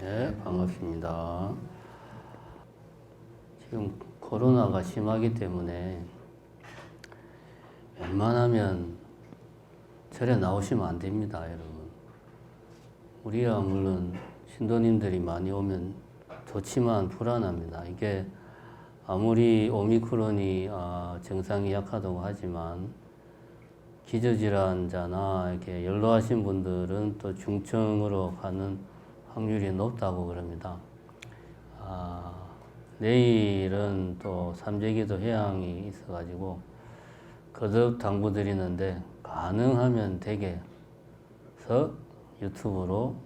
네, 반갑습니다. 지금 코로나가 심하기 때문에 웬만하면 절에 나오시면 안 됩니다, 여러분. 우리야 물론 신도님들이 많이 오면 좋지만 불안합니다. 이게 아무리 오미크론이 증상이 약하다고 하지만 기저질환자나 이렇게 연로하신 분들은 또 중증으로 가는 확률이 높다고 그럽니다. 내일은 또 삼재기도 회양이 있어가지고 거듭 당부드리는데 가능하면 댁에서 유튜브로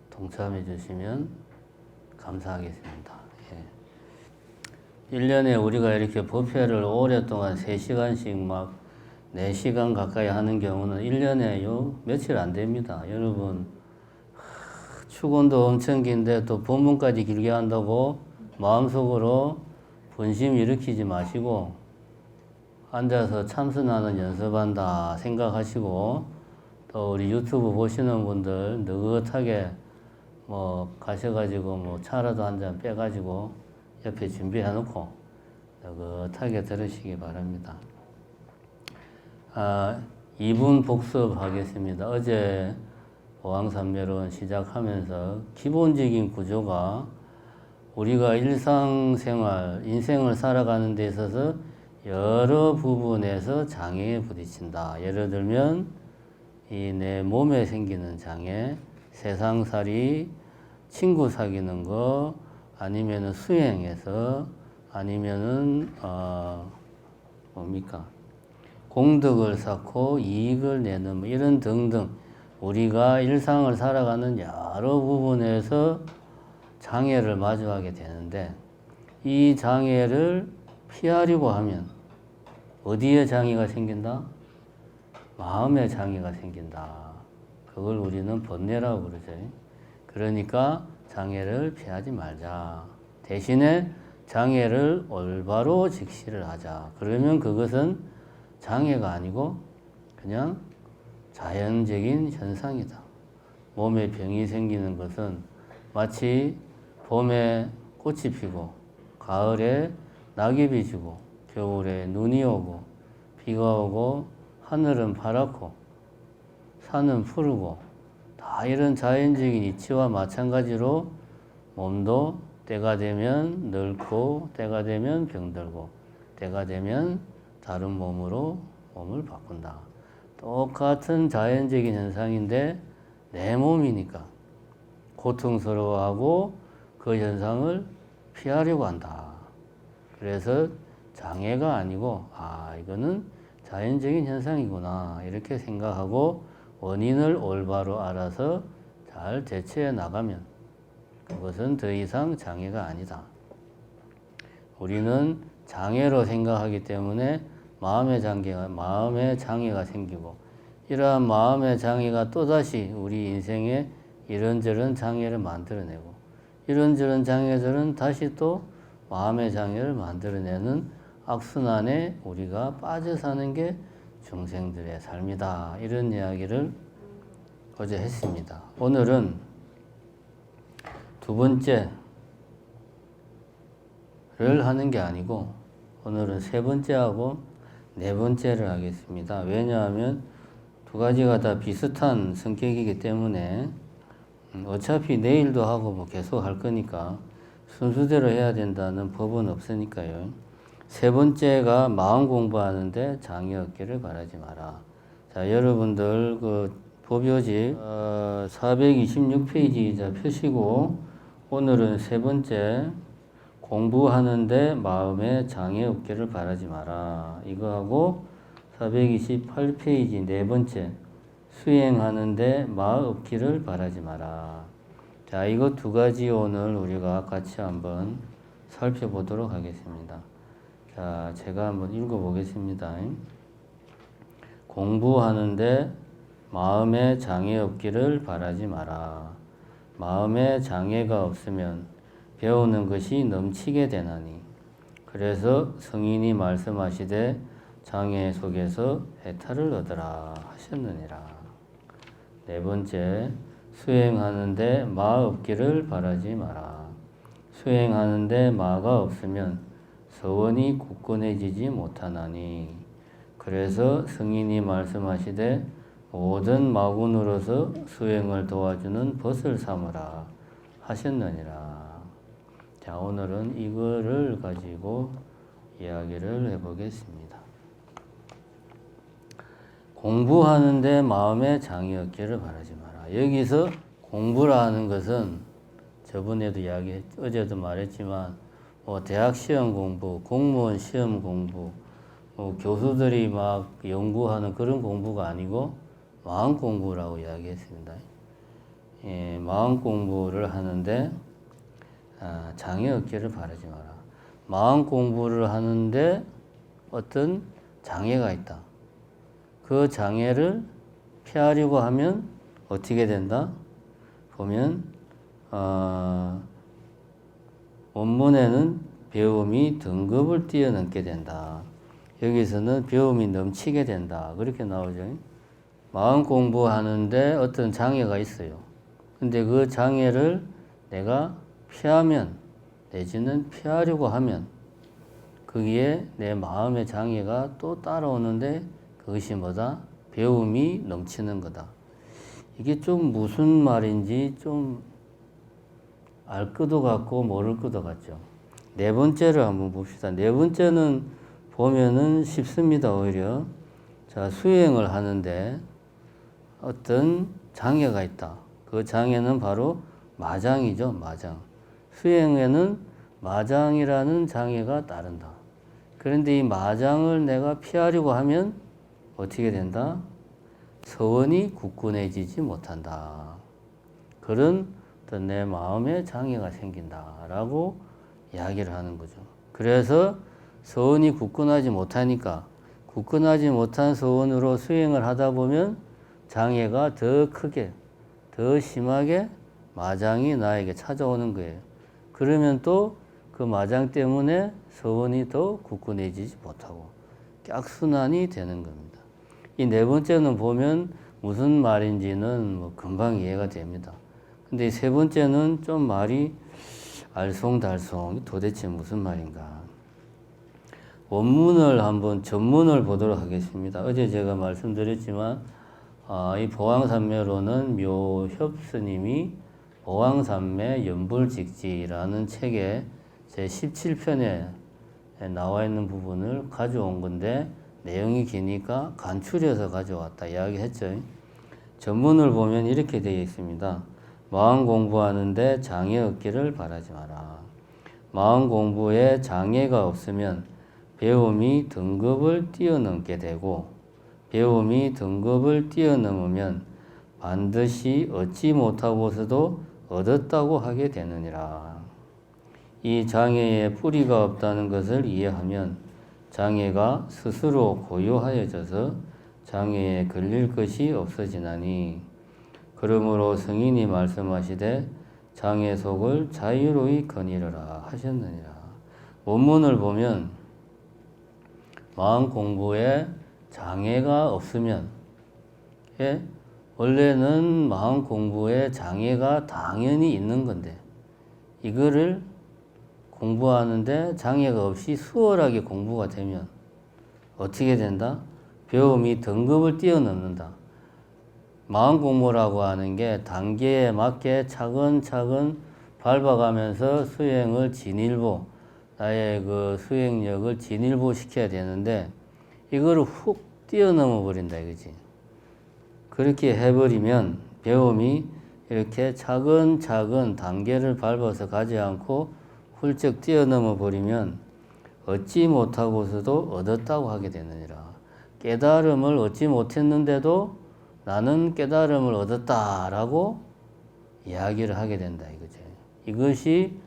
동참해 주시면 감사하겠습니다. 예. 1년에 우리가 이렇게 법회를 오랫동안 3시간씩 막 4시간 가까이 하는 경우는 1년에 며칠 안 됩니다. 여러분, 축원도 엄청 긴데 또 본문까지 길게 한다고 마음속으로 분심 일으키지 마시고 앉아서 참선하는 연습한다 생각하시고, 또 우리 유튜브 보시는 분들 느긋하게 가셔가지고 차라도 한 잔 빼가지고 옆에 준비해 놓고 느긋하게 들으시기 바랍니다. 2분 복습하겠습니다. 어제 오왕삼매론 시작하면서 기본적인 구조가 우리가 일상생활, 인생을 살아가는 데 있어서 여러 부분에서 장애에 부딪힌다. 예를 들면 이 내 몸에 생기는 장애, 세상살이, 친구 사귀는 거, 아니면은 수행에서, 아니면은 공덕을 쌓고 이익을 내는 이런 등등 우리가 일상을 살아가는 여러 부분에서 장애를 마주하게 되는데, 이 장애를 피하려고 하면 어디에 장애가 생긴다? 마음에 장애가 생긴다. 그걸 우리는 번뇌라고 그러죠. 그러니까 장애를 피하지 말자. 대신에 장애를 올바로 직시를 하자. 그러면 그것은 장애가 아니고 그냥 자연적인 현상이다. 몸에 병이 생기는 것은 마치 봄에 꽃이 피고 가을에 낙엽이 지고 겨울에 눈이 오고 비가 오고 하늘은 파랗고 산은 푸르고 다 이런 자연적인 이치와 마찬가지로 몸도 때가 되면 늙고 때가 되면 병들고 때가 되면 다른 몸으로 몸을 바꾼다. 똑같은 자연적인 현상인데 내 몸이니까 고통스러워하고 그 현상을 피하려고 한다. 그래서 장애가 아니고 이거는 자연적인 현상이구나 이렇게 생각하고 원인을 올바로 알아서 잘 대처해 나가면 그것은 더 이상 장애가 아니다. 우리는 장애로 생각하기 때문에 마음의 장애가 생기고, 이러한 마음의 장애가 또다시 우리 인생에 이런저런 장애를 만들어내고, 이런저런 장애들은 다시 또 마음의 장애를 만들어내는 악순환에 우리가 빠져 사는 게 중생들의 삶이다. 이런 이야기를 어제 했습니다. 오늘은 두 번째를 하는 게 아니고 오늘은 세 번째하고 네 번째를 하겠습니다. 왜냐하면 두 가지가 다 비슷한 성격이기 때문에 어차피 내일도 하고 계속 할 거니까 순서대로 해야 된다는 법은 없으니까요. 세 번째가 마음 공부하는데 장애 없기를 바라지 마라. 자, 여러분들 그 법요집 426페이지 펴시고 오늘은 세 번째 공부하는데 마음에 장애 없기를 바라지 마라. 이거하고 428페이지 네 번째 수행하는데 마음 없기를 바라지 마라. 자, 이거 두 가지 오늘 우리가 같이 한번 살펴보도록 하겠습니다. 자, 제가 한번 읽어보겠습니다. 공부하는데 마음에 장애 없기를 바라지 마라. 마음에 장애가 없으면 배우는 것이 넘치게 되나니, 그래서 성인이 말씀하시되 장애 속에서 해탈을 얻으라 하셨느니라. 네 번째, 수행하는데 마 없기를 바라지 마라. 수행하는데 마가 없으면 서원이 굳건해지지 못하나니. 그래서 승인이 말씀하시되 모든 마군으로서 수행을 도와주는 벗을 삼으라 하셨느니라. 자, 오늘은 이거를 가지고 이야기를 해보겠습니다. 공부하는데 마음에 장이 없기를 바라지 마라. 여기서 공부라 하는 것은 저번에도 어제도 말했지만 대학 시험 공부, 공무원 시험 공부, 교수들이 막 연구하는 그런 공부가 아니고 마음 공부라고 이야기했습니다. 예, 마음 공부를 하는데 장애 없기를 바라지 마라. 마음 공부를 하는데 어떤 장애가 있다. 그 장애를 피하려고 하면 어떻게 된다? 보면 원문에는 배움이 등급을 뛰어넘게 된다. 여기서는 배움이 넘치게 된다. 그렇게 나오죠. 마음 공부하는데 어떤 장애가 있어요. 근데 그 장애를 내가 피하면, 내지는 피하려고 하면 거기에 내 마음의 장애가 또 따라오는데 그것이 뭐다? 배움이 넘치는 거다. 이게 좀 무슨 말인지 좀 알 것도 같고 모를 것도 같죠. 네 번째를 한번 봅시다. 네 번째는 보면은 쉽습니다, 오히려. 자, 수행을 하는데 어떤 장애가 있다. 그 장애는 바로 마장이죠, 마장. 수행에는 마장이라는 장애가 따른다. 그런데 이 마장을 내가 피하려고 하면 어떻게 된다? 서원이 굳건해지지 못한다. 그런 어떤 내 마음에 장애가 생긴다라고 이야기를 하는 거죠. 그래서 서원이 굳건하지 못하니까 굳건하지 못한 서원으로 수행을 하다 보면 장애가 더 크게, 더 심하게 마장이 나에게 찾아오는 거예요. 그러면 또 그 마장 때문에 서원이 더 굳건해지지 못하고 깍순환이 되는 겁니다. 이 네 번째는 보면 무슨 말인지는 금방 이해가 됩니다. 근데 이 세 번째는 좀 말이 알쏭달쏭 도대체 무슨 말인가. 원문을 한번 전문을 보도록 하겠습니다. 어제 제가 말씀드렸지만 이 보왕산매로는 묘협 스님이 보왕산매 연불직지라는 책에 제 17편에 나와 있는 부분을 가져온 건데 내용이 기니까 간추려서 가져왔다 이야기했죠. 전문을 보면 이렇게 되어 있습니다. 마음 공부하는데 장애 없기를 바라지 마라. 마음 공부에 장애가 없으면 배움이 등급을 뛰어넘게 되고 배움이 등급을 뛰어넘으면 반드시 얻지 못하고서도 얻었다고 하게 되느니라. 이 장애에 뿌리가 없다는 것을 이해하면 장애가 스스로 고요하여져서 장애에 걸릴 것이 없어지나니 그러므로 성인이 말씀하시되 장애 속을 자유로이 거니르라 하셨느니라. 원문을 보면 마음 공부에 장애가 없으면 원래는 마음 공부에 장애가 당연히 있는 건데 이거를 공부하는데 장애가 없이 수월하게 공부가 되면 어떻게 된다? 배움이 등급을 뛰어넘는다. 마음 공부라고 하는 게 단계에 맞게 차근차근 밟아가면서 수행을 진일보, 나의 그 수행력을 진일보 시켜야 되는데 이거를 훅 뛰어넘어 버린다 이거지. 그렇게 해버리면 배움이 이렇게 차근차근 단계를 밟아서 가지 않고 훌쩍 뛰어넘어 버리면 얻지 못하고서도 얻었다고 하게 되느니라. 깨달음을 얻지 못했는데도 나는 깨달음을 얻었다라고 이야기를 하게 된다 이거죠. 이것이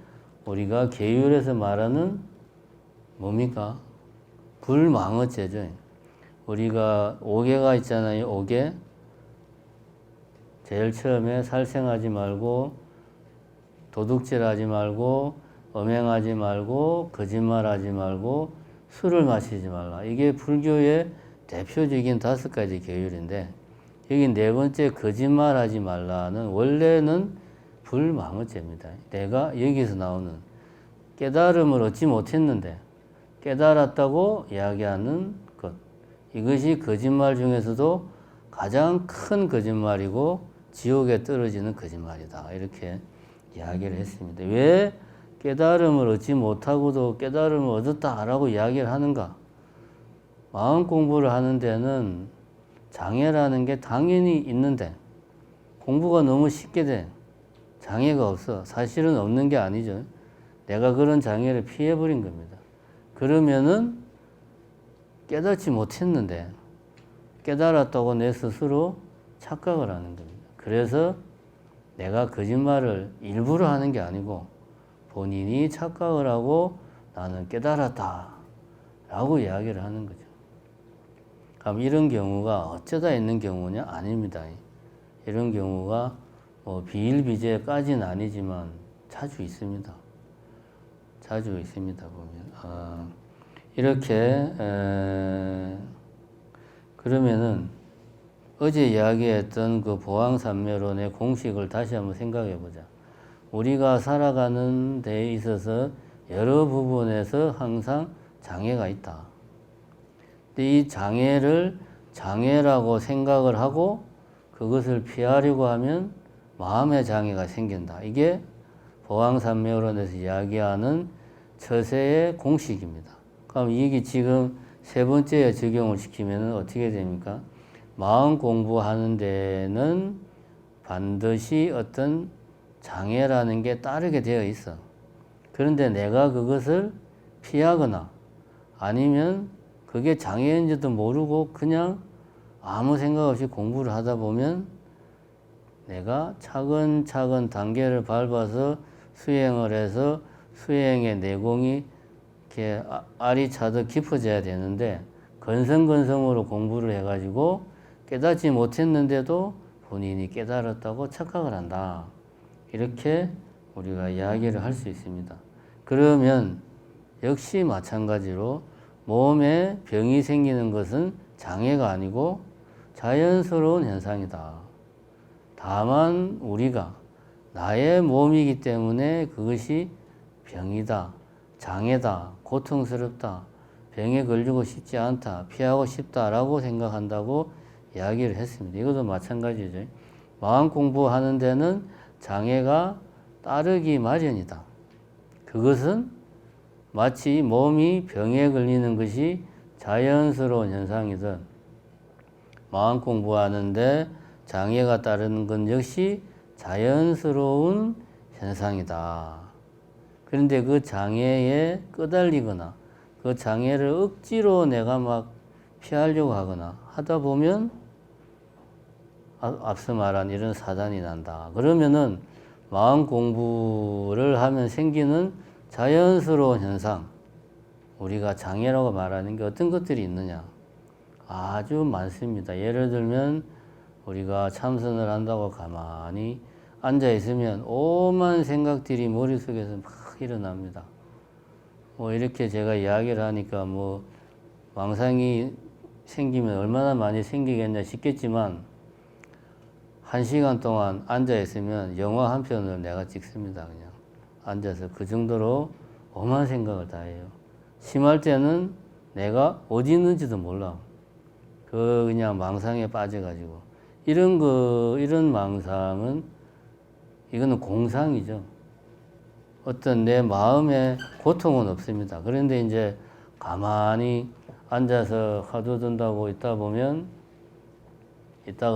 우리가 계율에서 말하는 뭡니까? 불망어죄죠. 우리가 오개가 있잖아요. 오개. 제일 처음에 살생하지 말고 도둑질하지 말고 음행하지 말고 거짓말하지 말고 술을 마시지 말라. 이게 불교의 대표적인 5가지 계율인데 여기 네 번째 거짓말하지 말라는 원래는 불망언죄입니다. 내가 여기서 나오는 깨달음을 얻지 못했는데 깨달았다고 이야기하는 것. 이것이 거짓말 중에서도 가장 큰 거짓말이고 지옥에 떨어지는 거짓말이다. 이렇게 이야기를 했습니다. 왜 깨달음을 얻지 못하고도 깨달음을 얻었다라고 이야기를 하는가? 마음 공부를 하는 데는 장애라는 게 당연히 있는데 공부가 너무 쉽게 돼. 장애가 없어. 사실은 없는 게 아니죠. 내가 그런 장애를 피해버린 겁니다. 그러면은 깨닫지 못했는데 깨달았다고 내 스스로 착각을 하는 겁니다. 그래서 내가 거짓말을 일부러 하는 게 아니고 본인이 착각을 하고 나는 깨달았다 라고 이야기를 하는 거죠. 그럼 이런 경우가 어쩌다 있는 경우냐? 아닙니다. 이런 경우가 뭐 비일비재까지는 아니지만 자주 있습니다. 자주 있습니다. 보면 이렇게 그러면은 어제 이야기했던 그 보왕산매론의 공식을 다시 한번 생각해 보자. 우리가 살아가는 데 있어서 여러 부분에서 항상 장애가 있다. 근데 이 장애를 장애라고 생각을 하고 그것을 피하려고 하면 마음의 장애가 생긴다. 이게 보왕산매론에서 이야기하는 처세의 공식입니다. 그럼 이게 지금 세 번째에 적용을 시키면 어떻게 됩니까? 마음 공부하는 데는 반드시 어떤 장애라는 게 따르게 되어 있어. 그런데 내가 그것을 피하거나 아니면 그게 장애인지도 모르고 그냥 아무 생각 없이 공부를 하다 보면 내가 차근차근 단계를 밟아서 수행을 해서 수행의 내공이 이렇게 알이 차듯 깊어져야 되는데 건성건성으로 공부를 해가지고 깨닫지 못했는데도 본인이 깨달았다고 착각을 한다. 이렇게 우리가 이야기를 할 수 있습니다. 그러면 역시 마찬가지로 몸에 병이 생기는 것은 장애가 아니고 자연스러운 현상이다. 다만 우리가 나의 몸이기 때문에 그것이 병이다, 장애다, 고통스럽다, 병에 걸리고 싶지 않다, 피하고 싶다라고 생각한다고 이야기를 했습니다. 이것도 마찬가지죠. 마음 공부하는 데는 장애가 따르기 마련이다. 그것은 마치 몸이 병에 걸리는 것이 자연스러운 현상이든 마음 공부하는데 장애가 따르는 건 역시 자연스러운 현상이다. 그런데 그 장애에 끄달리거나 그 장애를 억지로 내가 막 피하려고 하거나 하다 보면 앞서 말한 이런 사단이 난다. 그러면은 마음 공부를 하면 생기는 자연스러운 현상, 우리가 장애라고 말하는 게 어떤 것들이 있느냐? 아주 많습니다. 예를 들면 우리가 참선을 한다고 가만히 앉아 있으면 오만 생각들이 머릿속에서 막 일어납니다. 뭐 이렇게 제가 이야기를 하니까 뭐 망상이 생기면 얼마나 많이 생기겠냐 싶겠지만 1시간 동안 앉아 있으면 영화 한 편을 내가 찍습니다. 그냥 앉아서 그 정도로 오만 생각을 다 해요. 심할 때는 내가 어디 있는지도 몰라. 그냥 망상에 빠져가지고 이런 망상은 이거는 공상이죠. 어떤 내 마음에 고통은 없습니다. 그런데 이제 가만히 앉아서 화두든다고 있다가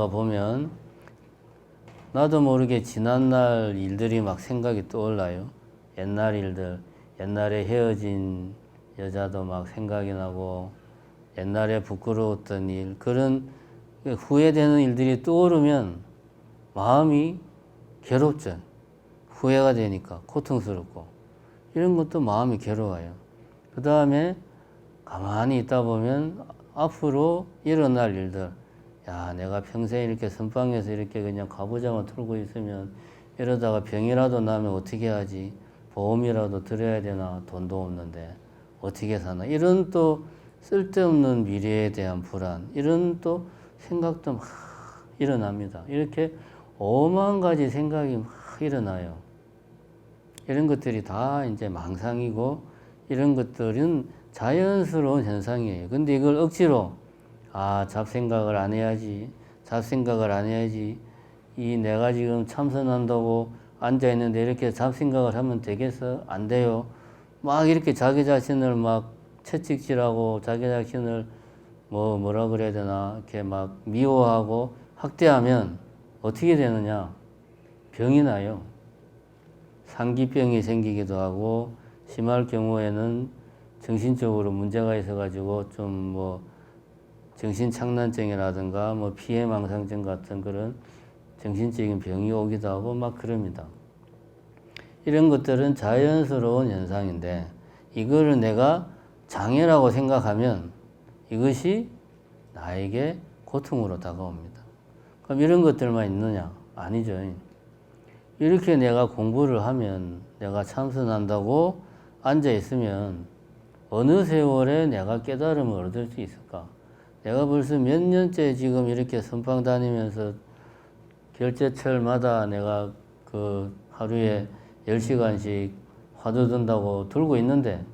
보면 나도 모르게 지난날 일들이 막 생각이 떠올라요. 옛날 일들, 옛날에 헤어진 여자도 막 생각이 나고 옛날에 부끄러웠던 일, 그런 후회되는 일들이 떠오르면 마음이 괴롭죠. 후회가 되니까 고통스럽고 이런 것도 마음이 괴로워요. 그 다음에 가만히 있다 보면 앞으로 일어날 일들, 야, 내가 평생 이렇게 선방에서 이렇게 그냥 가부장을 틀고 있으면 이러다가 병이라도 나면 어떻게 하지? 보험이라도 들어야 되나? 돈도 없는데 어떻게 사나? 이런 또 쓸데없는 미래에 대한 불안, 이런 또 생각도 막 일어납니다. 이렇게 오만 가지 생각이 막 일어나요. 이런 것들이 다 이제 망상이고 이런 것들은 자연스러운 현상이에요. 근데 이걸 억지로 잡생각을 안 해야지, 잡생각을 안 해야지, 이 내가 지금 참선한다고 앉아있는데 이렇게 잡생각을 하면 되겠어? 안 돼요. 막 이렇게 자기 자신을 막 채찍질하고 자기 자신을 뭐라 그래야 되나, 이렇게 막 미워하고 학대하면 어떻게 되느냐? 병이 나요. 상기병이 생기기도 하고, 심할 경우에는 정신적으로 문제가 있어가지고 좀 정신착란증이라든가 피해망상증 같은 그런 정신적인 병이 오기도 하고 막 그럽니다. 이런 것들은 자연스러운 현상인데, 이거를 내가 장애라고 생각하면 이것이 나에게 고통으로 다가옵니다. 그럼 이런 것들만 있느냐? 아니죠. 이렇게 내가 공부를 하면, 내가 참선한다고 앉아있으면 어느 세월에 내가 깨달음을 얻을 수 있을까? 내가 벌써 몇 년째 지금 이렇게 선방 다니면서 결제철마다 내가 그 하루에 10시간씩 화두 든다고 들고 있는데,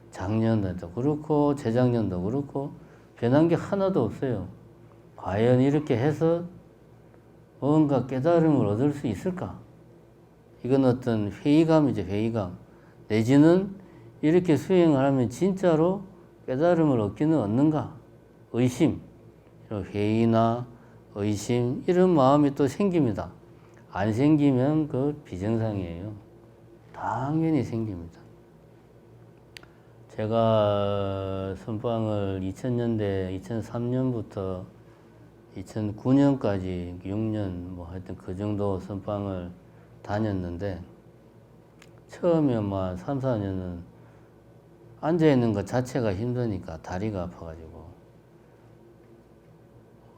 작년도 그렇고 재작년도 그렇고 변한 게 하나도 없어요. 과연 이렇게 해서 뭔가 깨달음을 얻을 수 있을까? 이건 어떤 회의감이죠, 회의감. 내지는 이렇게 수행을 하면 진짜로 깨달음을 얻기는 얻는가? 의심, 회의나 의심, 이런 마음이 또 생깁니다. 안 생기면 그 비정상이에요. 당연히 생깁니다. 제가 선방을 2000년대, 2003년부터 2009년까지 6년 하여튼 그 정도 선방을 다녔는데, 처음에 3, 4년은 앉아있는 것 자체가 힘드니까 다리가 아파가지고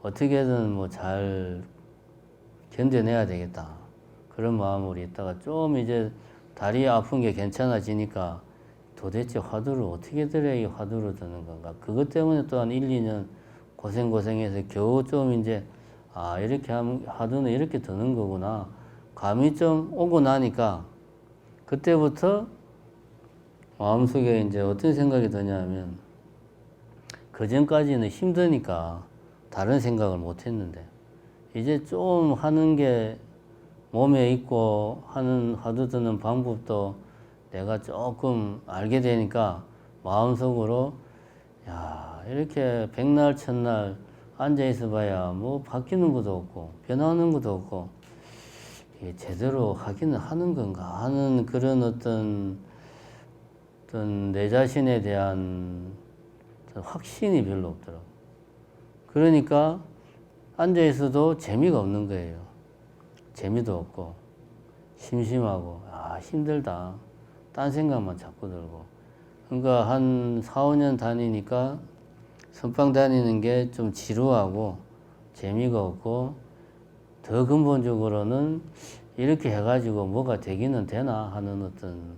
어떻게든 잘 견뎌내야 되겠다, 그런 마음으로 있다가 좀 이제 다리 아픈 게 괜찮아지니까 도대체 화두를 어떻게 들어야 이 화두를 드는 건가, 그것 때문에 또한 1, 2년 고생해서 겨우 좀 이제 이렇게 하면 화두는 이렇게 드는 거구나 감이 좀 오고 나니까, 그때부터 마음속에 이제 어떤 생각이 드냐면, 그전까지는 힘드니까 다른 생각을 못 했는데, 이제 좀 하는 게 몸에 있고 하는 화두 드는 방법도 내가 조금 알게 되니까 마음속으로 이렇게 백날 첫날 앉아 있어 봐야 바뀌는 것도 없고 변하는 것도 없고 이게 제대로 하기는 하는 건가 하는 그런 어떤 내 자신에 대한 확신이 별로 없더라고. 그러니까 앉아 있어도 재미가 없는 거예요. 재미도 없고 심심하고 힘들다, 딴 생각만 자꾸 들고. 그러니까 한 4, 5년 다니니까 선방 다니는 게 좀 지루하고 재미가 없고, 더 근본적으로는 이렇게 해가지고 뭐가 되기는 되나 하는 어떤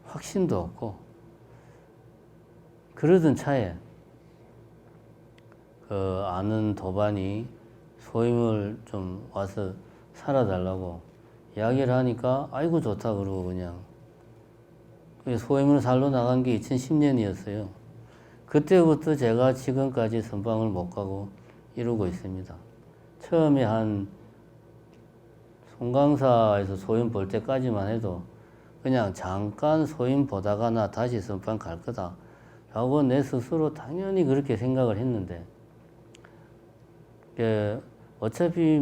확신도 없고, 그러던 차에 그 아는 도반이 소임을 좀 와서 살아달라고 이야기를 하니까 아이고 좋다 그러고 그냥 소임을 살러 나간 게 2010년이었어요. 그때부터 제가 지금까지 선방을 못 가고 이러고 있습니다. 처음에 한 송강사에서 소임 볼 때까지만 해도 그냥 잠깐 소임 보다가 나 다시 선방 갈 거다 라고 내 스스로 당연히 그렇게 생각을 했는데, 어차피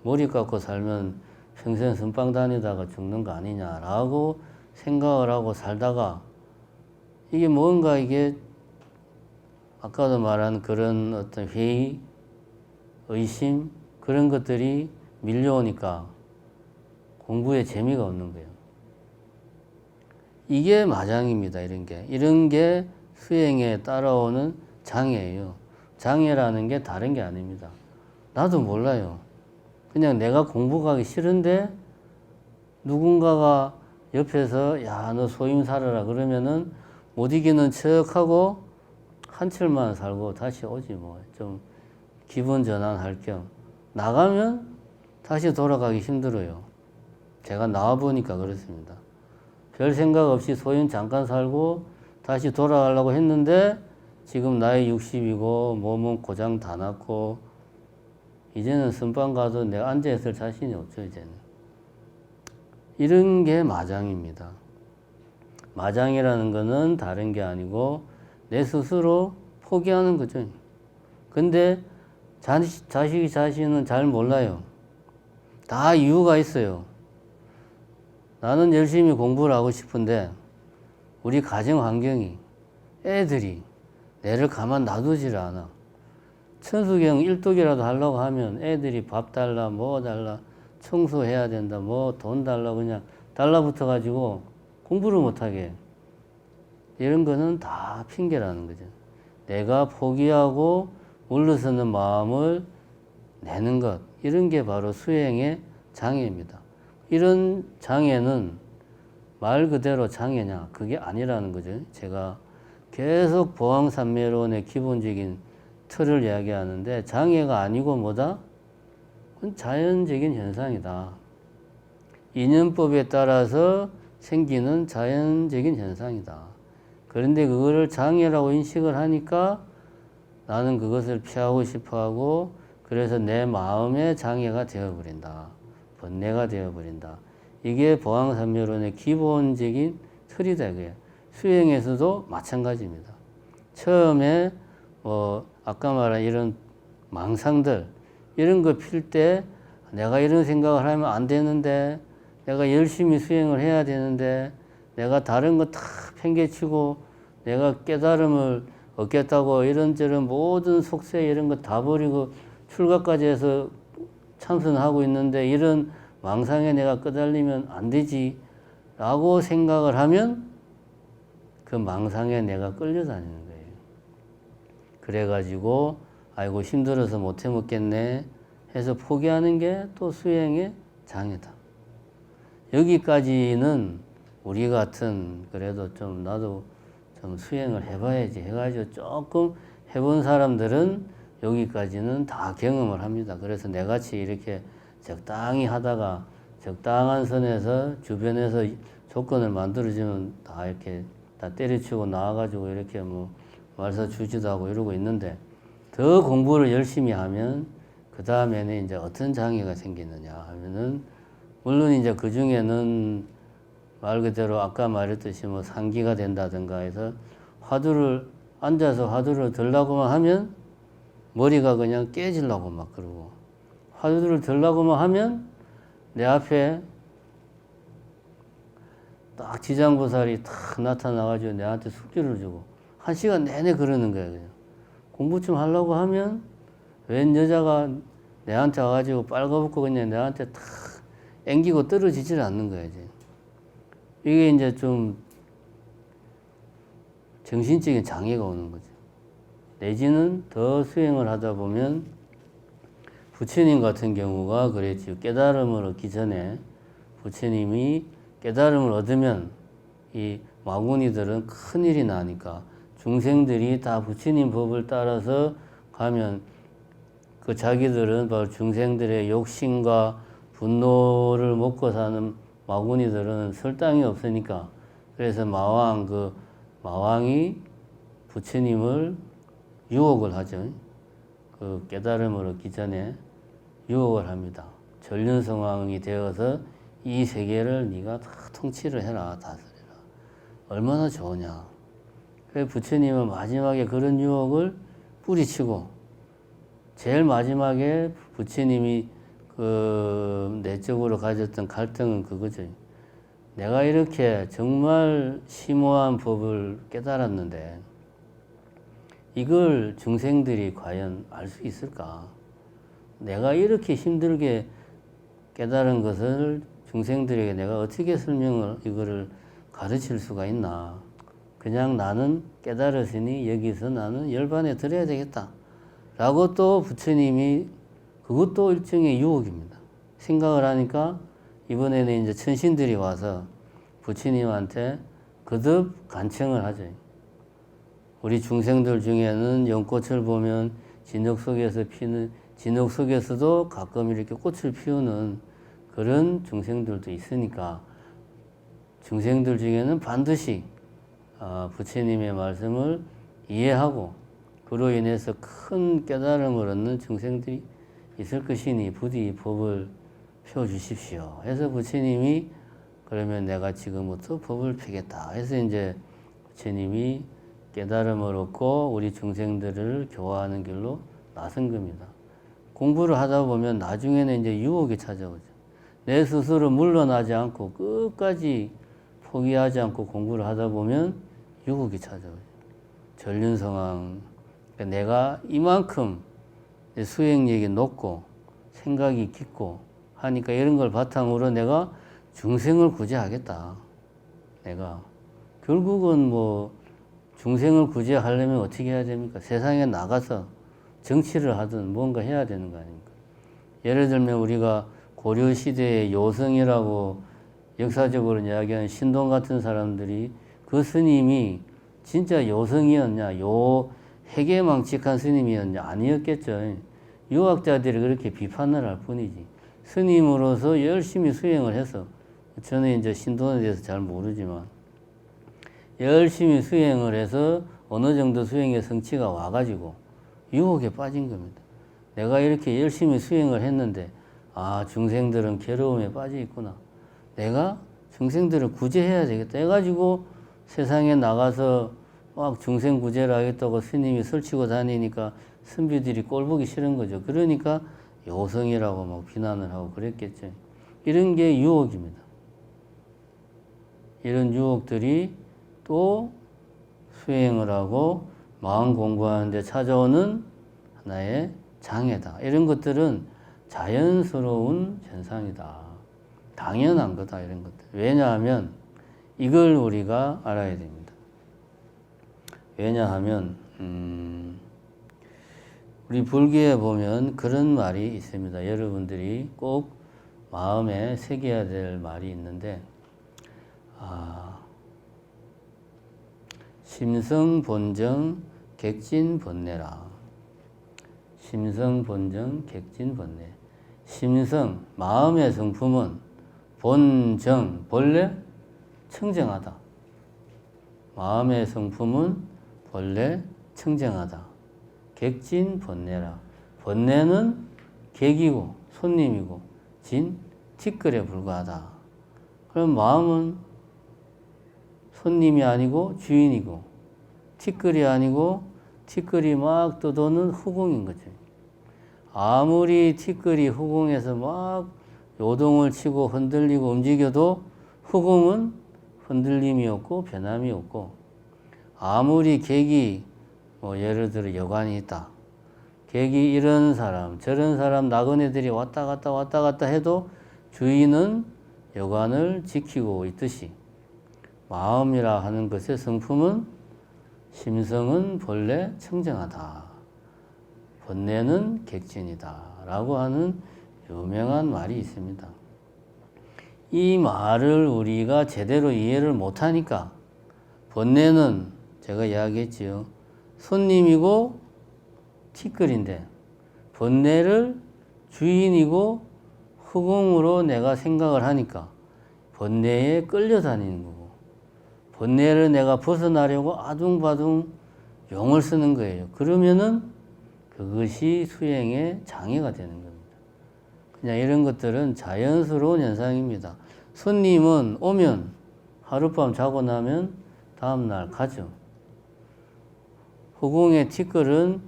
머리 깎고 살면 평생 선방 다니다가 죽는 거 아니냐라고 생각을 하고 살다가, 이게 뭔가 이게 아까도 말한 그런 어떤 회의, 의심, 그런 것들이 밀려오니까 공부에 재미가 없는 거예요. 이게 마장입니다. 이런 게 수행에 따라오는 장애예요. 장애라는 게 다른 게 아닙니다. 나도 몰라요. 그냥 내가 공부 가기 싫은데 누군가가 옆에서 너 소임 살아라 그러면은 못 이기는 척하고 한철만 살고 다시 오지 좀 기분 전환할 겸 나가면 다시 돌아가기 힘들어요. 제가 나와보니까 그렇습니다. 별 생각 없이 소연 잠깐 살고 다시 돌아가려고 했는데 지금 나이 60이고 몸은 고장 다 났고 이제는 선방 가도 내가 앉아있을 자신이 없죠. 이제는. 이런 게 마장입니다. 마장이라는 거는 다른 게 아니고 내 스스로 포기하는 거죠. 근데 자식이 자신은 잘 몰라요. 다 이유가 있어요. 나는 열심히 공부를 하고 싶은데 우리 가정 환경이 애들이 내를 가만 놔두질 않아. 천수경 일독이라도 하려고 하면 애들이 밥 달라 뭐 달라 청소해야 된다 뭐 돈 달라 그냥 달라붙어 가지고 공부를 못하게. 이런 거는 다 핑계라는 거죠. 내가 포기하고 물러서는 마음을 내는 것, 이런 게 바로 수행의 장애입니다. 이런 장애는 말 그대로 장애냐, 그게 아니라는 거죠. 제가 계속 보왕산매론의 기본적인 틀을 이야기하는데 장애가 아니고 뭐다? 그건 자연적인 현상이다. 인연법에 따라서 생기는 자연적인 현상이다. 그런데 그거를 장애라고 인식을 하니까 나는 그것을 피하고 싶어하고 그래서 내 마음의 장애가 되어버린다. 번뇌가 되어버린다. 이게 보왕산매론의 기본적인 틀이다. 이거예요. 수행에서도 마찬가지입니다. 처음에 아까 말한 이런 망상들 이런 거 필 때 내가 이런 생각을 하면 안 되는데 내가 열심히 수행을 해야 되는데 내가 다른 거 다 팽개치고 내가 깨달음을 얻겠다고 이런저런 모든 속세 이런 거 다 버리고 출가까지 해서 참선하고 있는데 이런 망상에 내가 끄달리면 안 되지 라고 생각을 하면 그 망상에 내가 끌려다니는 거예요. 그래가지고 아이고 힘들어서 못 해먹겠네 해서 포기하는 게 또 수행의 장애다. 여기까지는 우리 같은 그래도 좀 나도 좀 수행을 해봐야지 해가지고 조금 해본 사람들은 여기까지는 다 경험을 합니다. 그래서 내같이 이렇게 적당히 하다가 적당한 선에서 주변에서 조건을 만들어주면 다 이렇게 다 때려치고 나와가지고 이렇게 뭐 말서 주지도 하고 이러고 있는데 더 공부를 열심히 하면 그 다음에는 이제 어떤 장애가 생기느냐 하면은 물론 이제 그 중에는 말 그대로 아까 말했듯이 뭐 상기가 된다든가 해서 앉아서 화두를 들라고만 하면 머리가 그냥 깨지려고 막 그러고 화두를 들라고만 하면 내 앞에 딱 지장보살이 탁 나타나가지고 내한테 숙제를 주고 1시간 내내 그러는 거야. 그냥. 공부 좀 하려고 하면 웬 여자가 내한테 와가지고 빨가벗고 그냥 내한테 탁 앵기고 떨어지질 않는 거야. 이제. 이게 이제 좀 정신적인 장애가 오는 거죠. 내지는 더 수행을 하다 보면 부처님 같은 경우가 그랬지요. 깨달음을 얻기 전에 부처님이 깨달음을 얻으면 이 마구니들은 큰일이 나니까 중생들이 다 부처님 법을 따라서 가면 그 자기들은 바로 중생들의 욕심과 분노를 먹고 사는 마구니들은 설당이 없으니까 그래서 마왕이 부처님을 유혹을 하죠. 그 깨달음을 얻기 전에 유혹을 합니다. 전륜성왕이 되어서 이 세계를 네가 다 통치를 해라, 다스려라. 얼마나 좋으냐. 그래서 부처님은 마지막에 그런 유혹을 뿌리치고 제일 마지막에 부처님이 그 내적으로 가졌던 갈등은 그거죠. 내가 이렇게 정말 심오한 법을 깨달았는데 이걸 중생들이 과연 알 수 있을까? 내가 이렇게 힘들게 깨달은 것을 중생들에게 내가 어떻게 이거를 가르칠 수가 있나? 그냥 나는 깨달았으니 여기서 나는 열반에 들어야 되겠다. 라고 또 부처님이 그것도 일종의 유혹입니다. 생각을 하니까 이번에는 이제 천신들이 와서 부처님한테 거듭 간청을 하죠. 우리 중생들 중에는 연꽃을 보면 진흙 속에서 피는 진흙 속에서도 가끔 이렇게 꽃을 피우는 그런 중생들도 있으니까 중생들 중에는 반드시 부처님의 말씀을 이해하고 그로 인해서 큰 깨달음을 얻는 중생들이 있을 것이니 부디 법을 펴주십시오. 해서 부처님이 그러면 내가 지금부터 법을 펴겠다. 해서 이제 부처님이 깨달음을 얻고 우리 중생들을 교화하는 길로 나선 겁니다. 공부를 하다 보면 나중에는 이제 유혹이 찾아오죠. 내 스스로 물러나지 않고 끝까지 포기하지 않고 공부를 하다 보면 유혹이 찾아오죠. 전륜성황. 그러니까 내가 이만큼 수행력이 높고 생각이 깊고 하니까 이런 걸 바탕으로 내가 중생을 구제하겠다. 내가 결국은 뭐 중생을 구제하려면 어떻게 해야 됩니까? 세상에 나가서 정치를 하든 뭔가 해야 되는 거 아닙니까? 예를 들면 우리가 고려시대의 요성이라고 역사적으로 이야기하는 신동 같은 사람들이 그 스님이 진짜 요성이었냐, 해계망측한 스님이었냐? 아니었겠죠. 유학자들이 그렇게 비판을 할 뿐이지. 스님으로서 열심히 수행을 해서, 저는 이제 신동에 대해서 잘 모르지만, 열심히 수행을 해서 어느 정도 수행의 성취가 와가지고 유혹에 빠진 겁니다. 내가 이렇게 열심히 수행을 했는데, 중생들은 괴로움에 빠져 있구나. 내가 중생들을 구제해야 되겠다 해가지고 세상에 나가서 막 중생 구제를 하겠다고 스님이 설치고 다니니까 선비들이 꼴보기 싫은 거죠. 그러니까 요성이라고 막 비난을 하고 그랬겠죠. 이런 게 유혹입니다. 이런 유혹들이 또 수행을 하고 마음 공부하는데 찾아오는 하나의 장애다. 이런 것들은 자연스러운 현상이다. 당연한 거다. 이런 것들. 왜냐하면 이걸 우리가 알아야 됩니다. 왜냐하면 우리 불교에 보면 그런 말이 있습니다. 여러분들이 꼭 마음에 새겨야 될 말이 있는데 심성본정 객진본내라. 심성본정 객진본내. 심성, 마음의 성품은 본정, 본래 청정하다. 마음의 성품은 본래 청정하다. 객진본내라. 본내는 객이고 손님이고 진, 티끌에 불과하다. 그럼 마음은 손님이 아니고 주인이고 티끌이 아니고 티끌이 막 떠도는 후공인 거죠. 아무리 티끌이 후공에서 막 요동을 치고 흔들리고 움직여도 후공은 흔들림이 없고 변함이 없고, 아무리 객이 예를 들어 여관이 있다. 객이 이런 사람 저런 사람 나그네들이 왔다 갔다 해도 주인은 여관을 지키고 있듯이 마음이라 하는 것의 성품은 심성은 본래 청정하다. 본내는 객진이다. 라고 하는 유명한 말이 있습니다. 이 말을 우리가 제대로 이해를 못하니까 본내는 제가 이야기했지요. 손님이고 티끌인데 본내를 주인이고 후공으로 내가 생각을 하니까 본내에 끌려다니는 거고, 본내를 내가 벗어나려고 아둥바둥 용을 쓰는 거예요. 그러면은 그것이 수행의 장애가 되는 겁니다. 그냥 이런 것들은 자연스러운 현상입니다. 손님은 오면 하룻밤 자고 나면 다음날 가죠. 후공의 티끌은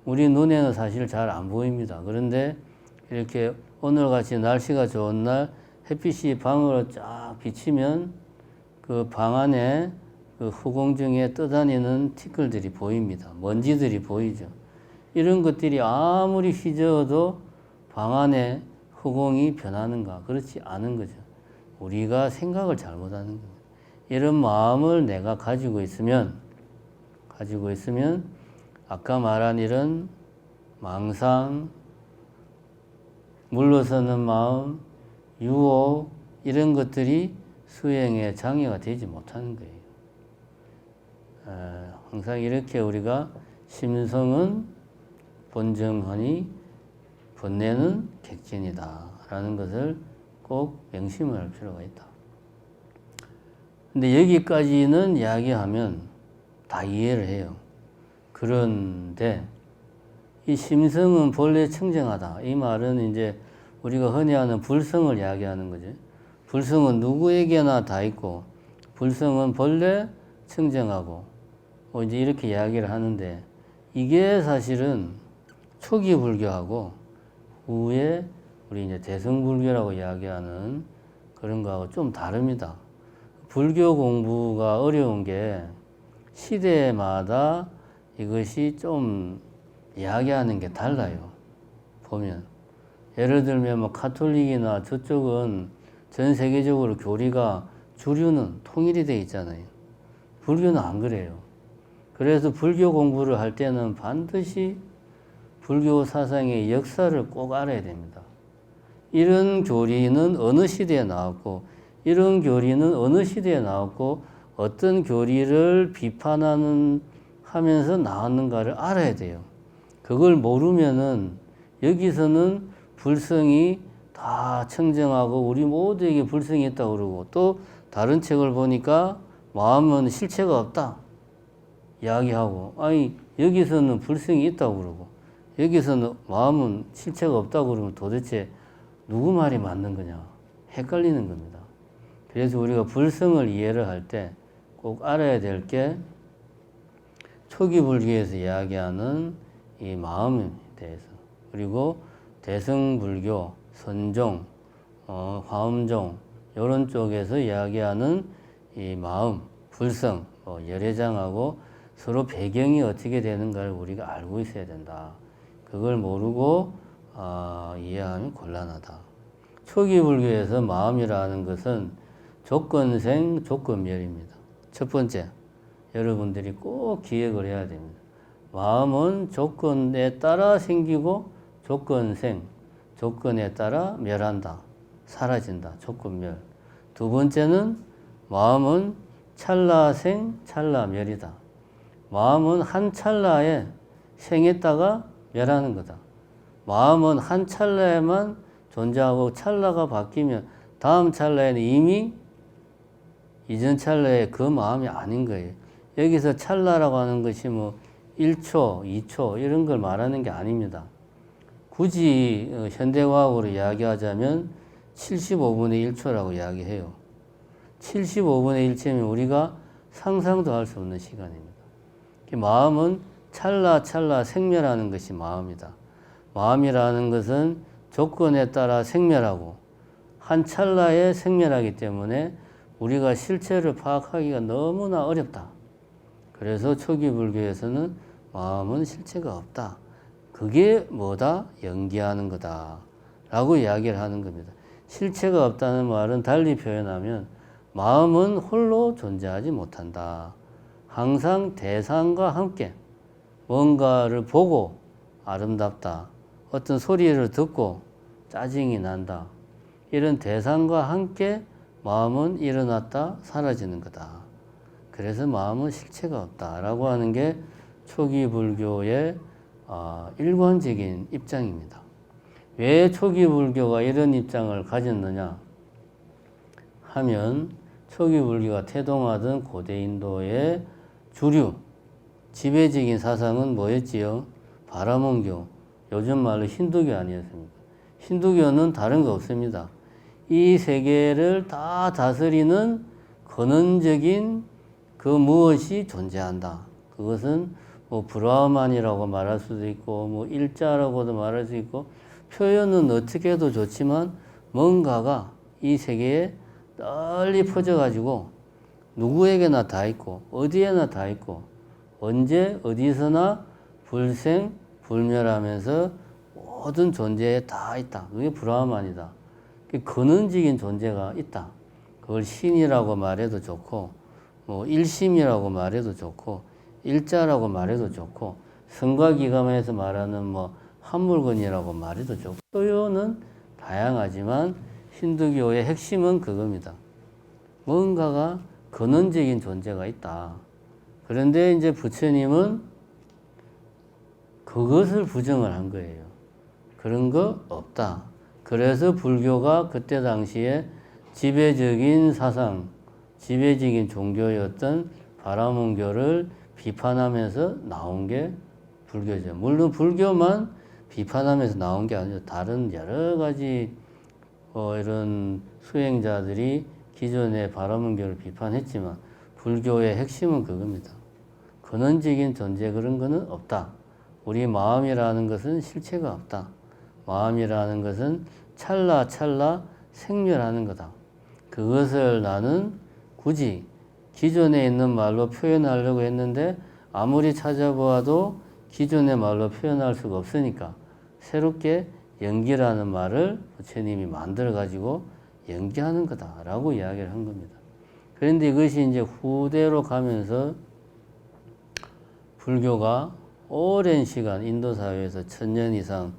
우리 눈에는 사실 잘 안 보입니다. 그런데 이렇게 오늘같이 날씨가 좋은 날 햇빛이 방으로 쫙 비치면 그 방 안에 그 후공 중에 떠다니는 티끌들이 보입니다. 먼지들이 보이죠. 이런 것들이 아무리 휘저어도 방 안에 후공이 변하는가? 그렇지 않은 거죠. 우리가 생각을 잘못하는 거예요. 이런 마음을 내가 가지고 있으면 아까 말한 이런 망상, 물러서는 마음, 유혹 이런 것들이 수행에 장애가 되지 못하는 거예요. 항상 이렇게 우리가 심성은 본정하니 번뇌는 객진이다 라는 것을 꼭 명심을 할 필요가 있다. 근데 여기까지는 이야기하면 다 이해를 해요. 그런데 이 심성은 본래 청정하다. 이 말은 이제 우리가 흔히 하는 불성을 이야기하는 거지. 불성은 누구에게나 다 있고, 불성은 본래 청정하고, 뭐 이제 이렇게 이야기를 하는데, 이게 사실은 초기 불교하고 후에 우리 이제 대승불교라고 이야기하는 그런 거하고 좀 다릅니다. 불교 공부가 어려운 게 시대마다 이것이 좀 이야기하는 게 달라요. 보면 예를 들면 뭐 가톨릭이나 저쪽은 전 세계적으로 교리가 주류는 통일이 돼 있잖아요. 불교는 안 그래요. 그래서 불교 공부를 할 때는 반드시 불교 사상의 역사를 꼭 알아야 됩니다. 이런 교리는 어느 시대에 나왔고, 이런 교리는 어느 시대에 나왔고, 어떤 교리를 비판하는 하면서 나왔는가를 알아야 돼요. 그걸 모르면은 여기서는 불성이 다 청정하고 우리 모두에게 불성이 있다고 그러고, 또 다른 책을 보니까 마음은 실체가 없다 이야기하고, 아니 여기서는 불성이 있다고 그러고 여기서는 마음은 실체가 없다고 그러면 도대체 누구 말이 맞는 거냐 헷갈리는 겁니다. 그래서 우리가 불성을 이해를 할 때 꼭 알아야 될 게 초기 불교에서 이야기하는 이 마음에 대해서, 그리고 대승불교, 선종, 화엄종 이런 쪽에서 이야기하는 이 마음, 불성, 열애장하고 서로 배경이 어떻게 되는가를 우리가 알고 있어야 된다. 그걸 모르고 이해하면 곤란하다. 초기 불교에서 마음이라는 것은 조건생, 조건멸입니다. 첫 번째, 여러분들이 꼭 기억을 해야 됩니다. 마음은 조건에 따라 생기고 조건생, 조건에 따라 멸한다, 사라진다, 조건멸. 두 번째는 마음은 찰나생, 찰나멸이다. 마음은 한 찰나에 생했다가 멸하는 거다. 마음은 한 찰나에만 존재하고 찰나가 바뀌면 다음 찰나에는 이미 이전 찰나의 그 마음이 아닌 거예요. 여기서 찰나라고 하는 것이 뭐 1초, 2초 이런 걸 말하는 게 아닙니다. 굳이 현대과학으로 이야기하자면 75분의 1초라고 이야기해요. 75분의 1초면 우리가 상상도 할 수 없는 시간입니다. 마음은 찰나 찰나 생멸하는 것이 마음이다. 마음이라는 것은 조건에 따라 생멸하고 한 찰나에 생멸하기 때문에 우리가 실체를 파악하기가 너무나 어렵다. 그래서 초기 불교에서는 마음은 실체가 없다. 그게 뭐다? 연기하는 거다 라고 이야기를 하는 겁니다. 실체가 없다는 말은 달리 표현하면 마음은 홀로 존재하지 못한다. 항상 대상과 함께 뭔가를 보고 아름답다, 어떤 소리를 듣고 짜증이 난다, 이런 대상과 함께 마음은 일어났다 사라지는 거다. 그래서 마음은 실체가 없다라고 하는 게 초기 불교의 일관적인 입장입니다. 왜 초기 불교가 이런 입장을 가졌느냐 하면, 초기 불교가 태동하던 고대 인도의 주류, 지배적인 사상은 뭐였지요? 바라몬교, 요즘 말로 힌두교 아니었습니까? 힌두교는 다른 거 없습니다. 이 세계를 다 다스리는 근원적인 그 무엇이 존재한다. 그것은 뭐 브라흐만이라고 말할 수도 있고 뭐 일자라고도 말할 수 있고, 표현은 어떻게 해도 좋지만 뭔가가 이 세계에 널리 퍼져가지고 누구에게나 다 있고 어디에나 다 있고 언제 어디서나 불생 불멸하면서 모든 존재에 다 있다. 그게 브라흐만이다. 근원적인 존재가 있다. 그걸 신이라고 말해도 좋고 뭐 일심이라고 말해도 좋고 일자라고 말해도 좋고 성과기감에서 말하는 뭐 한물건이라고 말해도 좋고, 표현은 다양하지만 힌두교의 핵심은 그겁니다. 뭔가가 근원적인 존재가 있다. 그런데 이제 부처님은 그것을 부정을 한 거예요. 그런 거 없다. 그래서 불교가 그때 당시에 지배적인 사상, 지배적인 종교였던 바라문교를 비판하면서 나온 게 불교죠. 물론 불교만 비판하면서 나온 게 아니죠. 다른 여러 가지 이런 수행자들이 기존의 바라문교를 비판했지만 불교의 핵심은 그겁니다. 근원적인 존재 그런 거는 없다. 우리 마음이라는 것은 실체가 없다. 마음이라는 것은 찰나찰나 생멸하는 거다. 그것을 나는 굳이 기존에 있는 말로 표현하려고 했는데 아무리 찾아보아도 기존의 말로 표현할 수가 없으니까 새롭게 연기라는 말을 부처님이 만들어 가지고 연기하는 거다라고 이야기를 한 겁니다. 그런데 이것이 이제 후대로 가면서 불교가 오랜 시간 인도 사회에서 1000년 이상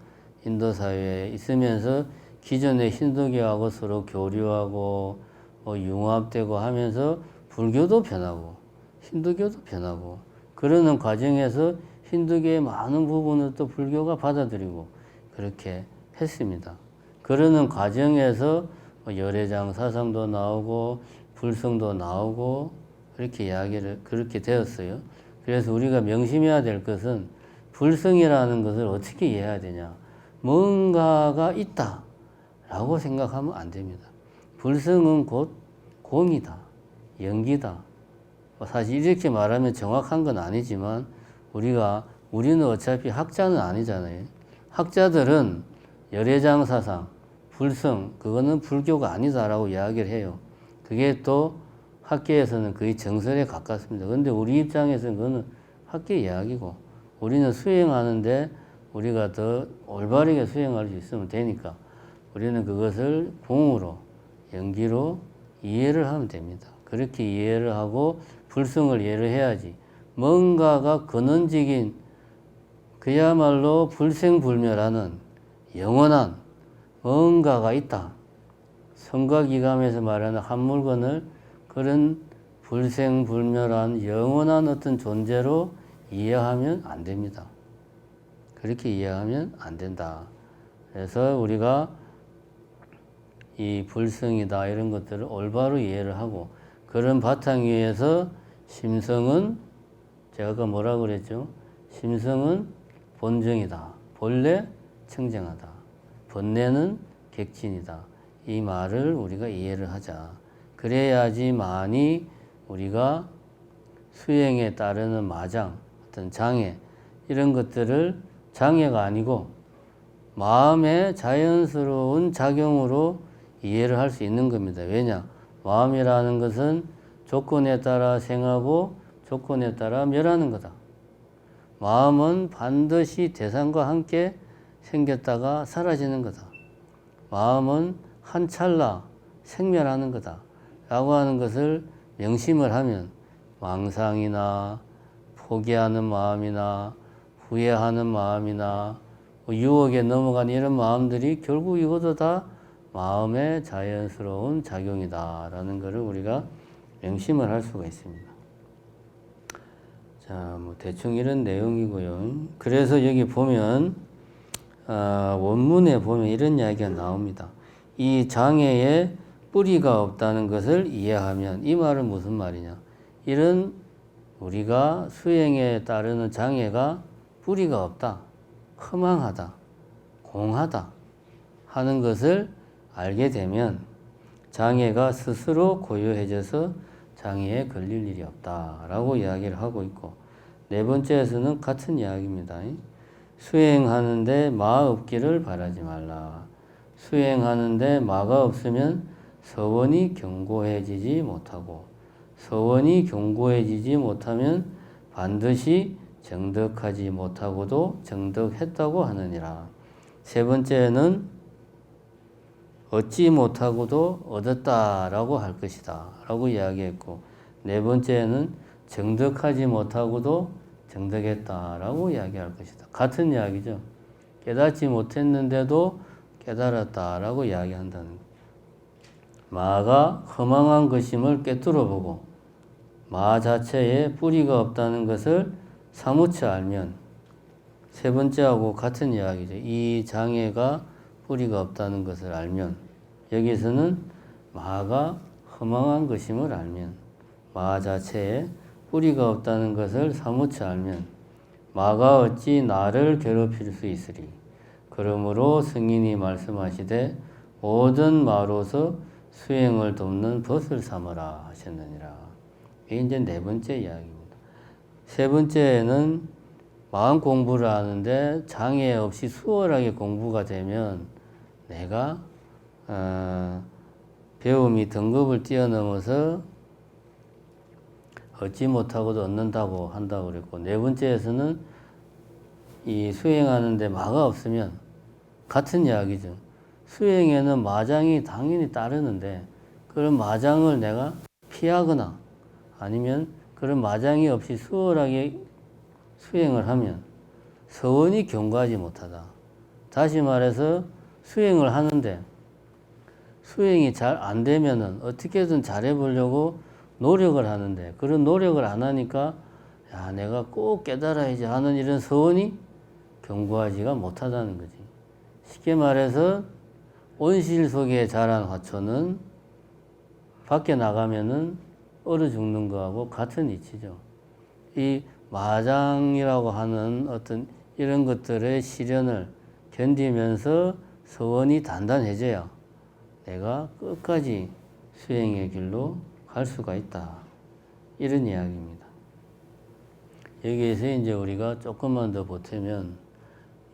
인도 사회에 있으면서 기존의 힌두교하고 서로 교류하고 융합되고 하면서 불교도 변하고 힌두교도 변하고 그러는 과정에서 힌두교의 많은 부분을 또 불교가 받아들이고 그렇게 했습니다. 그러는 과정에서 열애장 사상도 나오고 불성도 나오고 그렇게 이야기를 그렇게 되었어요. 그래서 우리가 명심해야 될 것은 불성이라는 것을 어떻게 이해해야 되냐. 뭔가가 있다 라고 생각하면 안 됩니다. 불성은 곧 공이다, 연기다. 사실 이렇게 말하면 정확한 건 아니지만 우리는 어차피 학자는 아니잖아요. 학자들은 열애장 사상, 불성, 그거는 불교가 아니다라고 이야기를 해요. 그게 또 학계에서는 거의 정설에 가깝습니다. 그런데 우리 입장에서는 그거는 학계 이야기고 우리는 수행하는데 우리가 더 올바르게 수행할 수 있으면 되니까 우리는 그것을 공으로, 연기로 이해를 하면 됩니다. 그렇게 이해를 하고 불성을 이해를 해야지 뭔가가 근원적인 그야말로 불생불멸하는 영원한 뭔가가 있다. 성과기감에서 말하는 한 물건을 그런 불생불멸한 영원한 어떤 존재로 이해하면 안 됩니다. 그렇게 이해하면 안 된다. 그래서 우리가 이 불성이다 이런 것들을 올바로 이해를 하고 그런 바탕 위에서 심성은 제가 아까 뭐라고 그랬죠? 심성은 본정이다. 본래 청정하다. 본래는 객진이다. 이 말을 우리가 이해를 하자. 그래야지만이 우리가 수행에 따르는 마장, 어떤 장애 이런 것들을 장애가 아니고 마음의 자연스러운 작용으로 이해를 할 수 있는 겁니다. 왜냐? 마음이라는 것은 조건에 따라 생하고 조건에 따라 멸하는 거다. 마음은 반드시 대상과 함께 생겼다가 사라지는 거다. 마음은 한 찰나 생멸하는 거다. 라고 하는 것을 명심을 하면 망상이나 포기하는 마음이나 후회하는 마음이나 유혹에 넘어간 이런 마음들이 결국 이것도 다 마음의 자연스러운 작용이다 라는 것을 우리가 명심을 할 수가 있습니다. 자, 대충 이런 내용이고요. 그래서 여기 보면 원문에 보면 이런 이야기가 나옵니다. 이 장애에 뿌리가 없다는 것을 이해하면 이 말은 무슨 말이냐. 이런 우리가 수행에 따르는 장애가 뿌리가 없다. 허망하다. 공하다. 하는 것을 알게 되면 장애가 스스로 고요해져서 장애에 걸릴 일이 없다라고 이야기를 하고 있고 네 번째에서는 같은 이야기입니다. 수행하는데 마 없기를 바라지 말라. 수행하는데 마가 없으면 서원이 견고해지지 못하고 서원이 견고해지지 못하면 반드시 정덕하지 못하고도 정덕했다고 하느니라. 세 번째는 얻지 못하고도 얻었다라고 할 것이다 라고 이야기했고 네 번째는 정덕하지 못하고도 정덕했다라고 이야기할 것이다. 같은 이야기죠. 깨닫지 못했는데도 깨달았다라고 이야기한다는 것. 마가 허망한 것임을 꿰뚫어 보고 마 자체에 뿌리가 없다는 것을 사무쳐 알면 세 번째하고 같은 이야기죠. 이 장애가 뿌리가 없다는 것을 알면, 여기서는 마가 허망한 것임을 알면, 마 자체에 뿌리가 없다는 것을 사무쳐 알면 마가 어찌 나를 괴롭힐 수 있으리. 그러므로 승인이 말씀하시되 모든 마로서 수행을 돕는 벗을 삼으라 하셨느니라. 이게 이제 네 번째 이야기입니다. 세 번째는 마음 공부를 하는데 장애 없이 수월하게 공부가 되면 내가 배움이 등급을 뛰어넘어서 얻지 못하고도 얻는다고 한다고 그랬고, 네 번째에서는 이 수행하는데 마가 없으면 같은 이야기죠. 수행에는 마장이 당연히 따르는데 그런 마장을 내가 피하거나 아니면 그런 마장이 없이 수월하게 수행을 하면 서원이 견고하지 못하다. 다시 말해서 수행을 하는데 수행이 잘 안 되면은 어떻게든 잘해보려고 노력을 하는데 그런 노력을 안 하니까 야, 내가 꼭 깨달아야지 하는 이런 서원이 견고하지가 못하다는 거지. 쉽게 말해서 온실 속에 자란 화초는 밖에 나가면은 얼어 죽는 거하고 같은 이치죠. 이 마장이라고 하는 어떤 이런 것들의 시련을 견디면서 서원이 단단해져야 내가 끝까지 수행의 길로 갈 수가 있다. 이런 이야기입니다. 여기에서 이제 우리가 조금만 더 보태면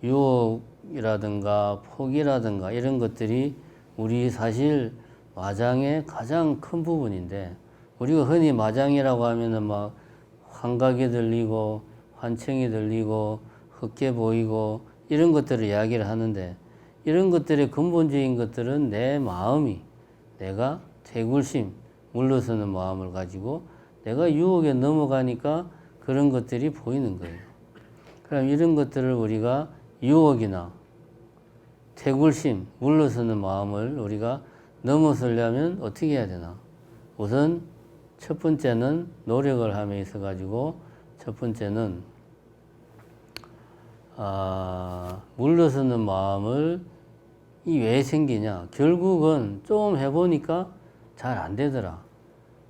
유혹이라든가 포기라든가 이런 것들이 우리 사실 마장의 가장 큰 부분인데, 우리가 흔히 마장이라고 하면은 막 환각이 들리고 환청이 들리고 헛게 보이고 이런 것들을 이야기를 하는데, 이런 것들의 근본적인 것들은 내 마음이, 내가 퇴굴심, 물러서는 마음을 가지고 내가 유혹에 넘어가니까 그런 것들이 보이는 거예요. 그럼 이런 것들을 우리가 유혹이나 퇴굴심, 물러서는 마음을 우리가 넘어서려면 어떻게 해야 되나? 우선 첫 번째는 노력을 함에 있어 가지고, 첫 번째는 물러서는 마음을 이 왜 생기냐? 결국은 좀 해보니까 잘 안 되더라.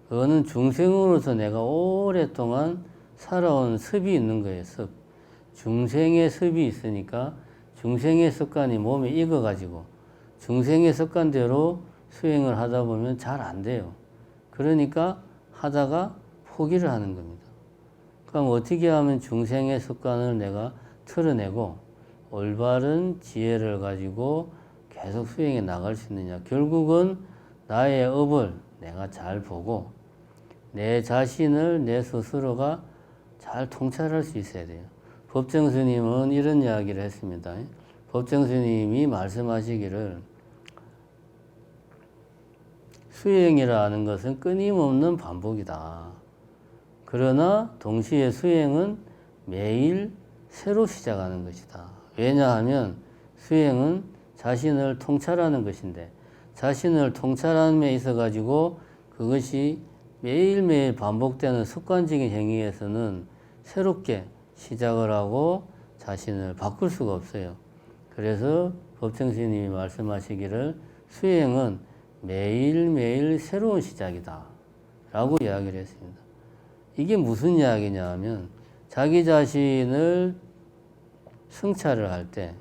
그거는 중생으로서 내가 오랫동안 살아온 습이 있는 거예요. 습. 중생의 습이 있으니까 중생의 습관이 몸에 익어가지고 중생의 습관대로 수행을 하다 보면 잘 안 돼요. 그러니까 하다가 포기를 하는 겁니다. 그럼 어떻게 하면 중생의 습관을 내가 털어내고 올바른 지혜를 가지고 계속 수행해 나갈 수 있느냐? 결국은 나의 업을 내가 잘 보고 내 자신을 내 스스로가 잘 통찰할 수 있어야 돼요. 법정 스님은 이런 이야기를 했습니다. 법정 스님이 말씀하시기를 수행이라는 것은 끊임없는 반복이다. 그러나 동시에 수행은 매일 새로 시작하는 것이다. 왜냐하면 수행은 자신을 통찰하는 것인데, 자신을 통찰함에 있어 가지고 그것이 매일매일 반복되는 습관적인 행위에서는 새롭게 시작을 하고 자신을 바꿀 수가 없어요. 그래서 법정 스님이 말씀하시기를 수행은 매일매일 새로운 시작이다 라고 이야기를 했습니다. 이게 무슨 이야기냐 하면, 자기 자신을 성찰을 할 때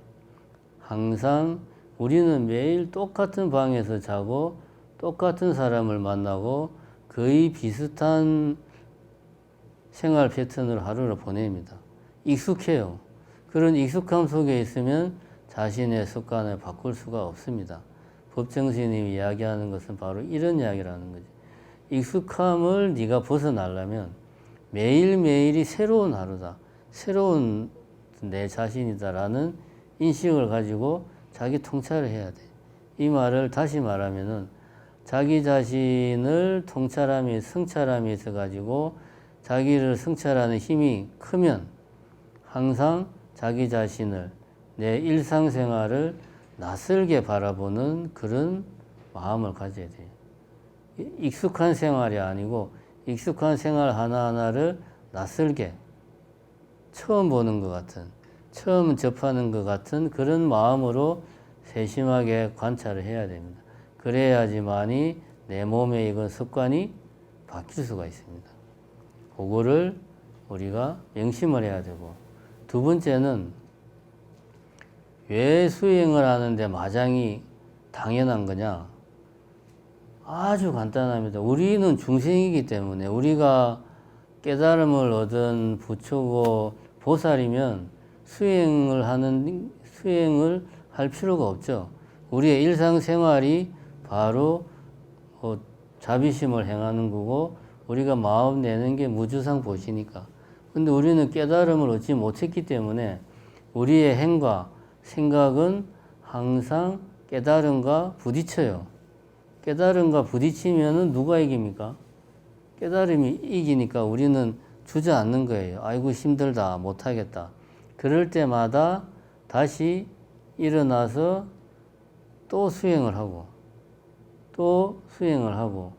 항상 우리는 매일 똑같은 방에서 자고 똑같은 사람을 만나고 거의 비슷한 생활 패턴으로 하루를 보냅니다. 익숙해요. 그런 익숙함 속에 있으면 자신의 습관을 바꿀 수가 없습니다. 법정 스님이 이야기하는 것은 바로 이런 이야기라는 거죠. 익숙함을 네가 벗어나려면 매일매일이 새로운 하루다, 새로운 내 자신이다라는 인식을 가지고 자기 통찰을 해야 돼. 이 말을 다시 말하면은 자기 자신을 통찰함이, 성찰함이 있어 가지고 자기를 성찰하는 힘이 크면 항상 자기 자신을, 내 일상생활을 낯설게 바라보는 그런 마음을 가져야 돼요. 익숙한 생활이 아니고 익숙한 생활 하나하나를 낯설게 처음 보는 것 같은, 처음 접하는 것 같은 그런 마음으로 세심하게 관찰을 해야 됩니다. 그래야지만이 내 몸에 이건 습관이 바뀔 수가 있습니다. 그거를 우리가 명심을 해야 되고, 두 번째는 왜 수행을 하는데 마장이 당연한 거냐? 아주 간단합니다. 우리는 중생이기 때문에 우리가 깨달음을 얻은 부처고 보살이면 수행을 할 필요가 없죠. 우리의 일상생활이 바로 자비심을 행하는 거고 우리가 마음 내는 게 무주상 보시니까. 근데 우리는 깨달음을 얻지 못했기 때문에 우리의 행과 생각은 항상 깨달음과 부딪혀요. 깨달음과 부딪히면은 누가 이깁니까? 깨달음이 이기니까 우리는 주저앉는 거예요. 아이고 힘들다, 못하겠다. 그럴 때마다 다시 일어나서 또 수행을 하고 또 수행을 하고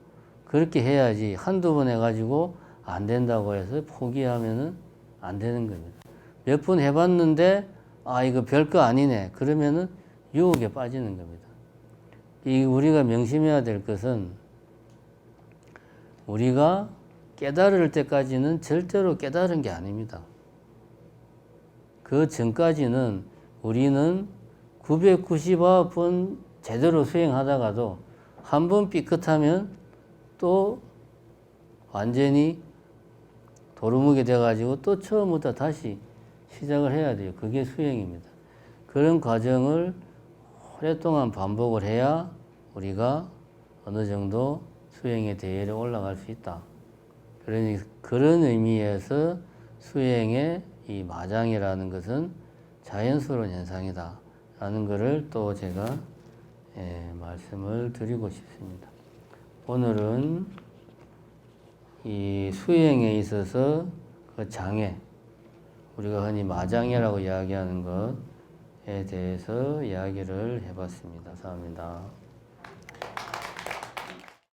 그렇게 해야지 한두 번 해가지고 안 된다고 해서 포기하면은 안 되는 겁니다. 몇 번 해봤는데 아 이거 별거 아니네 그러면은 유혹에 빠지는 겁니다. 이 우리가 명심해야 될 것은 우리가 깨달을 때까지는 절대로 깨달은 게 아닙니다. 그 전까지는 우리는 999번 제대로 수행하다가도 한 번 삐끗하면 또 완전히 도루묵이 돼가지고 또 처음부터 다시 시작을 해야 돼요. 그게 수행입니다. 그런 과정을 오랫동안 반복을 해야 우리가 어느 정도 수행의 대열에 올라갈 수 있다. 그러니 그런 의미에서 수행의 이 마장이라는 것은 자연스러운 현상이다. 라는 것을 또 제가 말씀을 드리고 싶습니다. 오늘은 이 수행에 있어서 그 장애, 우리가 흔히 마장애라고 이야기하는 것에 대해서 이야기를 해봤습니다. 감사합니다.